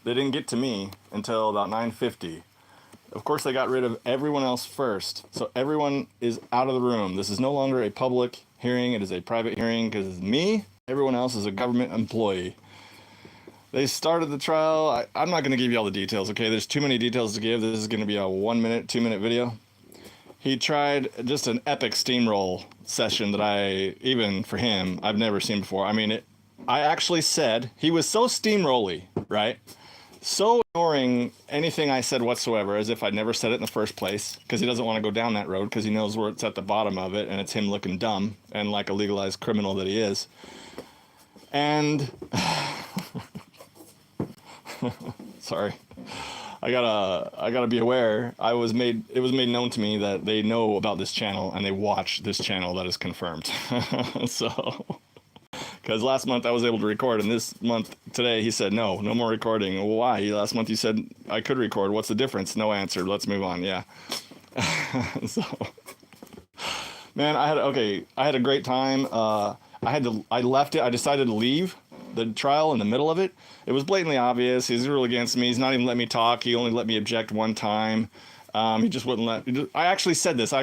they didn't get to me until about 9:50. Of course, they got rid of everyone else first. So everyone is out of the room. This is no longer a public hearing. It is a private hearing because it's me. Everyone else is a government employee. They started the trial. I'm not going to give you all the details, okay? There's too many details to give. This is going to be a 1 minute, 2 minute video. He tried just an epic steamroll session that even for him, I've never seen before. I mean, I actually said, he was so steamrolly, right? So ignoring anything I said whatsoever, as if I'd never said it in the first place, because he doesn't want to go down that road, because he knows where it's at the bottom of it, and it's him looking dumb, and like a legalized criminal that he is. And... sorry. I gotta be aware. It was made known to me that they know about this channel and they watch this channel. That is confirmed. So, because last month I was able to record, and this month today he said no more recording. Well, why? Last month you said I could record. What's the difference? No answer. Let's move on. Yeah. So, man, I had a great time. I left it. I decided to leave the trial in the middle of it. It was blatantly obvious. He's ruled against me. He's not even let me talk. He only let me object one time. He just wouldn't let. I actually said this.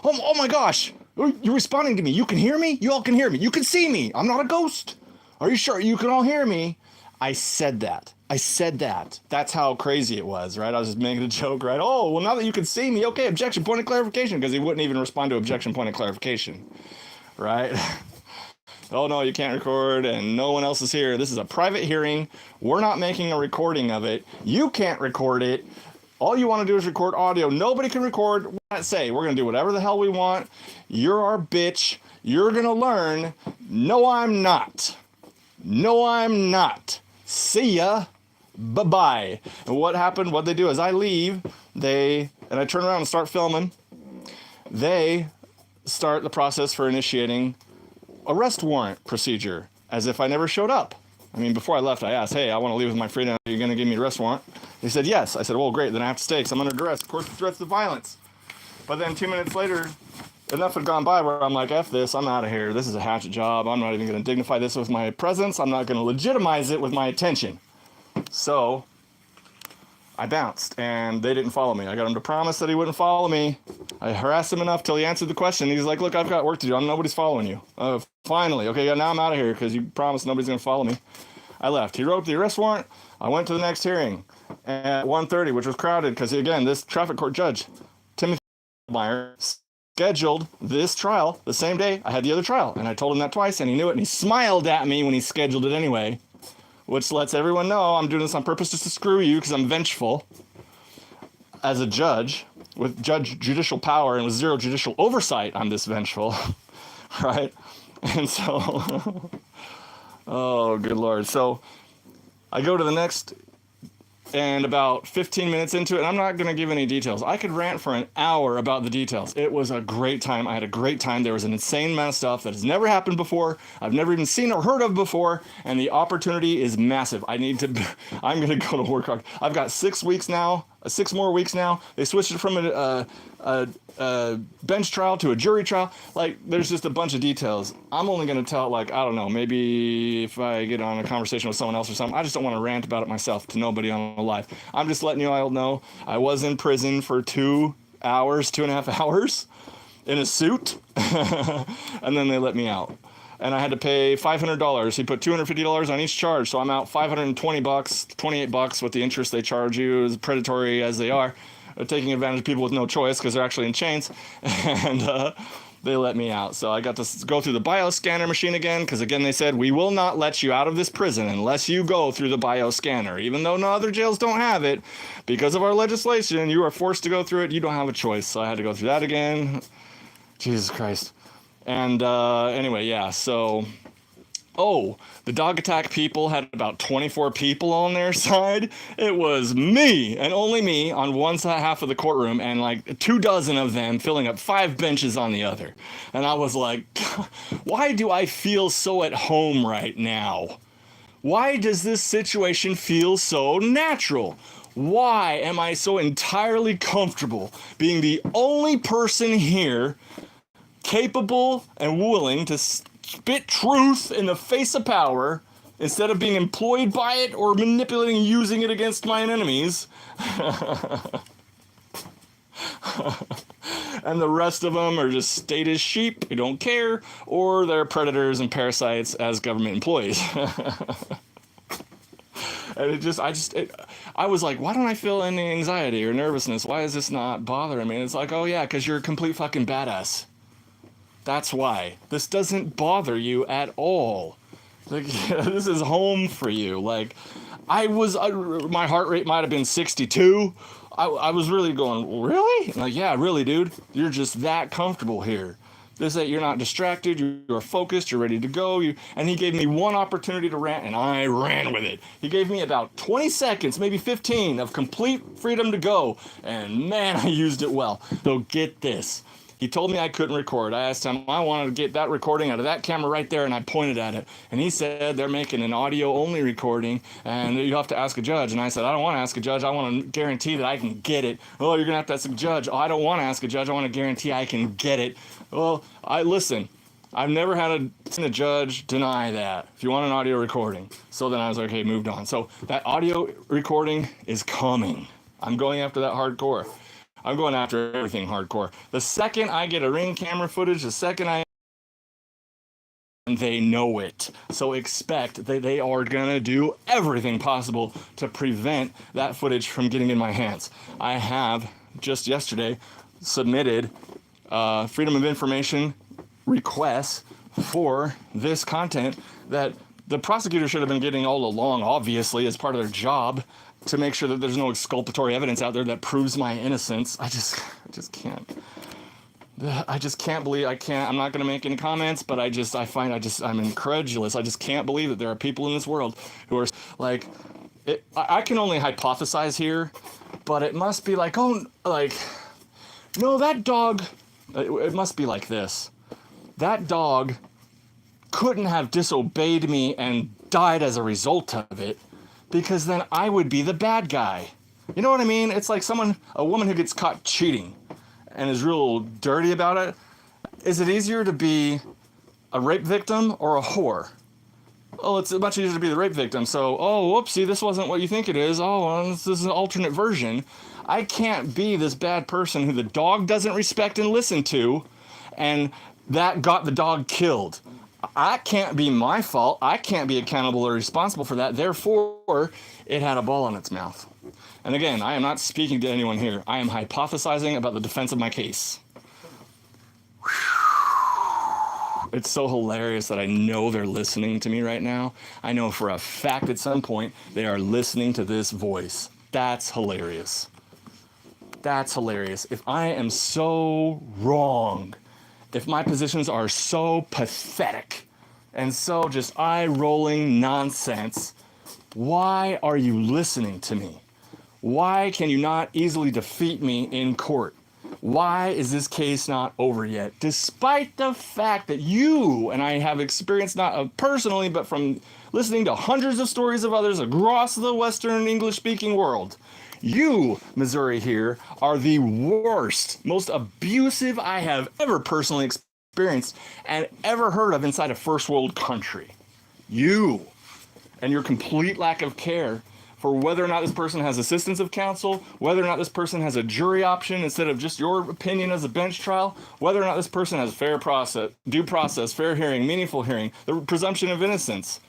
Oh my gosh! You're responding to me. You can hear me. You all can hear me. You can see me. I'm not a ghost. Are you sure you can all hear me? I said that. That's how crazy it was, right? I was just making a joke, right? Oh, well, now that you can see me, okay, objection, point of clarification, because he wouldn't even respond to objection, point of clarification, right? Oh, no, you can't record, and no one else is here. This is a private hearing. We're not making a recording of it. You can't record it. All you want to do is record audio. Nobody can record what I say. We're going to do whatever the hell we want. You're our bitch. You're going to learn. No, I'm not. See ya. Bye-bye. And what happened, what they do is I leave, and I turn around and start filming. They start the process for initiating arrest warrant procedure, as if I never showed up. I mean, before I left, I asked, hey, I want to leave with my freedom. Are you going to give me an arrest warrant? He said, yes. I said, well, great. Then I have to stay because I'm under duress. Of course, threats of violence. But then 2 minutes later, enough had gone by where I'm like, F this. I'm out of here. This is a hatchet job. I'm not even going to dignify this with my presence. I'm not going to legitimize it with my attention. So I bounced, and they didn't follow me. I got him to promise that he wouldn't follow me. I harassed him enough till he answered the question. He's like, look, I've got work to do. Nobody's following you. Finally. Okay, yeah, now I'm out of here because you promised nobody's going to follow me. I left. He wrote the arrest warrant. I went to the next hearing at 1:30, which was crowded because, again, this traffic court judge, Timothy Meyer, scheduled this trial the same day I had the other trial. And I told him that twice, and he knew it, and he smiled at me when he scheduled it anyway, which lets everyone know I'm doing this on purpose just to screw you because I'm vengeful as a judge with judicial power and with zero judicial oversight. I'm this vengeful, right? And so, oh, good Lord. So I go to the next, and about 15 minutes into it, and I'm not going to give any details. I could rant for an hour about the details. It was a great time. I had a great time. There was an insane amount of stuff that has never happened before. I've never even seen or heard of before, and the opportunity is massive. I'm going to go to work hard. I've got 6 weeks now, 6 more weeks now. They switched it from a bench trial to a jury trial. Like, there's just a bunch of details. I'm only going to tell, like, I don't know, maybe if I get on a conversation with someone else or something. I just don't want to rant about it myself to nobody on live. I'm just letting you all know I was in prison for 2.5 hours in a suit, and then they let me out. And I had to pay $500. He put $250 on each charge, so I'm out $520, $28 with the interest they charge you, as predatory as they are. They're taking advantage of people with no choice because they're actually in chains, and they let me out. So I got to go through the bioscanner machine again because, again, they said, we will not let you out of this prison unless you go through the bioscanner. Even though no other jails don't have it, because of our legislation, you are forced to go through it. You don't have a choice. So I had to go through that again. Jesus Christ. And anyway, yeah, so... Oh, the dog attack people had about 24 people on their side. It was me, and only me, on one half of the courtroom, and like 24 of them filling up 5 benches on the other. And I was like, why do I feel so at home right now? Why does this situation feel so natural? Why am I so entirely comfortable being the only person here capable and willing to spit truth in the face of power instead of being employed by it or manipulating and using it against my enemies. And the rest of them are just status sheep who don't care, or they're predators and parasites as government employees. And I was like, why don't I feel any anxiety or nervousness? Why is this not bothering me? And it's like, oh yeah, because you're a complete fucking badass. That's why. This doesn't bother you at all. Like, this is home for you. Like, my heart rate might have been 62. I was really going, really? Like, yeah, really, dude. You're just that comfortable here. You're not distracted, you're focused, you're ready to go. And he gave me one opportunity to rant, and I ran with it. He gave me about 20 seconds, maybe 15, of complete freedom to go. And man, I used it well. So get this. He told me I couldn't record. I asked him, I wanted to get that recording out of that camera right there, and I pointed at it. And he said they're making an audio-only recording, and you have to ask a judge. And I said, I don't want to ask a judge. I want to guarantee that I can get it. Oh, you're going to have to ask a judge. Oh, I don't want to ask a judge. I want to guarantee I can get it. Well, listen. I've never had a judge deny that, if you want an audio recording. So then I was like, okay, moved on. So that audio recording is coming. I'm going after that hardcore. I'm going after everything hardcore. The second I get a Ring camera footage, they know it. So expect that they are going to do everything possible to prevent that footage from getting in my hands. I have, just yesterday, submitted Freedom of Information requests for this content that the prosecutor should have been getting all along, obviously, as part of their job, to make sure that there's no exculpatory evidence out there that proves my innocence. I just can't. I just can't believe I'm not going to make any comments, but I'm incredulous. I just can't believe that there are people in this world who are like, I can only hypothesize here, but it must be like, no, that dog, it must be like this. That dog couldn't have disobeyed me and died as a result of it, because then I would be the bad guy. You know what I mean? It's like a woman who gets caught cheating and is real dirty about it. Is it easier to be a rape victim or a whore? Oh, it's much easier to be the rape victim. So, whoopsie, this wasn't what you think it is. Oh, well, this is an alternate version. I can't be this bad person who the dog doesn't respect and listen to, and that got the dog killed. That can't be my fault. I can't be accountable or responsible for that. Therefore, it had a ball in its mouth. And again, I am not speaking to anyone here. I am hypothesizing about the defense of my case. It's so hilarious that I know they're listening to me right now. I know for a fact at some point they are listening to this voice. That's hilarious. That's hilarious. If I am so wrong, if my positions are so pathetic and so just eye-rolling nonsense, why are you listening to me? Why can you not easily defeat me in court? Why is this case not over yet? Despite the fact that you, and I have experienced not personally, but from listening to hundreds of stories of others across the Western English-speaking world, you, Missouri here, are the worst, most abusive I have ever personally experienced and ever heard of inside a first world country. You and your complete lack of care for whether or not this person has assistance of counsel, whether or not this person has a jury option instead of just your opinion as a bench trial, whether or not this person has fair process, due process, fair hearing, meaningful hearing, the presumption of innocence,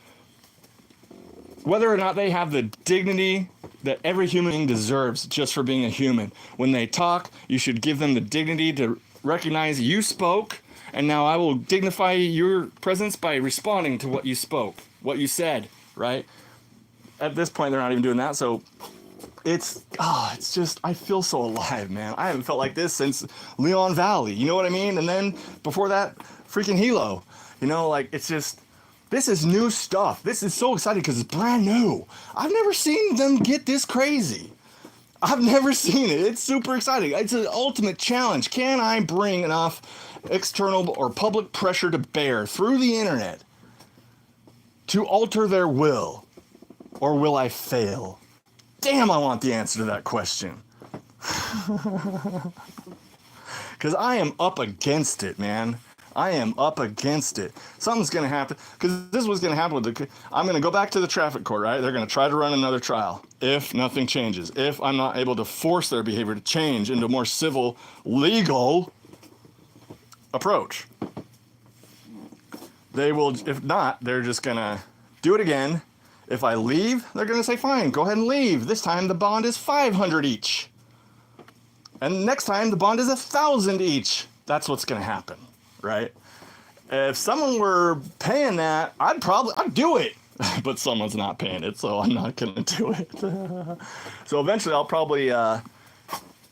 whether or not they have the dignity that every human being deserves just for being a human. When they talk, you should give them the dignity to recognize you spoke, and now I will dignify your presence by responding to what you spoke, what you said, right? At this point, they're not even doing that, so it's just, I feel so alive, man. I haven't felt like this since Leon Valley, you know what I mean? And then before that, freaking Hilo, it's just, this is new stuff. This is so exciting because it's brand new. I've never seen them get this crazy. I've never seen it. It's super exciting. It's an ultimate challenge. Can I bring enough external or public pressure to bear through the internet to alter their will? Or will I fail? Damn, I want the answer to that question. Because I am up against it, man. I am up against it. Something's going to happen, because this is what's going to happen with I'm going to go back to the traffic court, right? They're going to try to run another trial if nothing changes. If I'm not able to force their behavior to change into a more civil, legal approach. They will, if not, they're just going to do it again. If I leave, they're going to say, fine, go ahead and leave. This time the bond is $500 each. And next time the bond is $1,000 each. That's what's going to happen, right? If someone were paying that, I'd do it. But someone's not paying it, so I'm not going to do it. So eventually I'll probably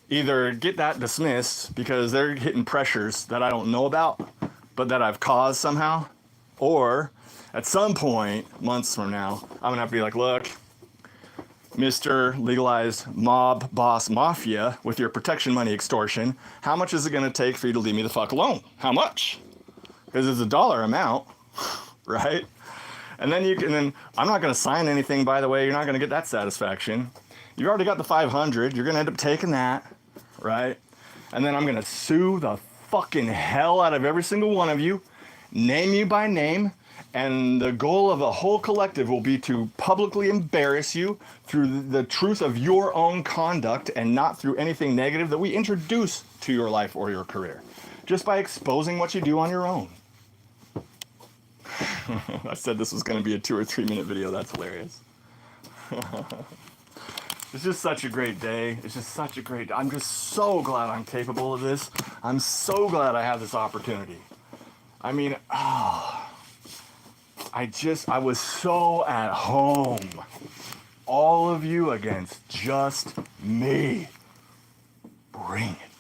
either get that dismissed because they're hitting pressures that I don't know about, but that I've caused somehow. Or at some point, months from now, I'm going to have to be like, look, Mr. Legalized Mob Boss Mafia, with your protection money extortion, how much is it going to take for you to leave me the fuck alone? How much? Because it's a dollar amount, right? And then I'm not going to sign anything, by the way. You're not going to get that satisfaction. You already got the 500. You're going to end up taking that, right? And then I'm going to sue the fucking hell out of every single one of you, name you by name. And the goal of the whole collective will be to publicly embarrass you through the truth of your own conduct and not through anything negative that we introduce to your life or your career. Just by exposing what you do on your own. I said this was going to be a 2 or 3 minute video. That's hilarious. It's just such a great day. It's just such a great day. I'm just so glad I'm capable of this. I'm so glad I have this opportunity. I mean, I was so at home. All of you against just me. Bring it.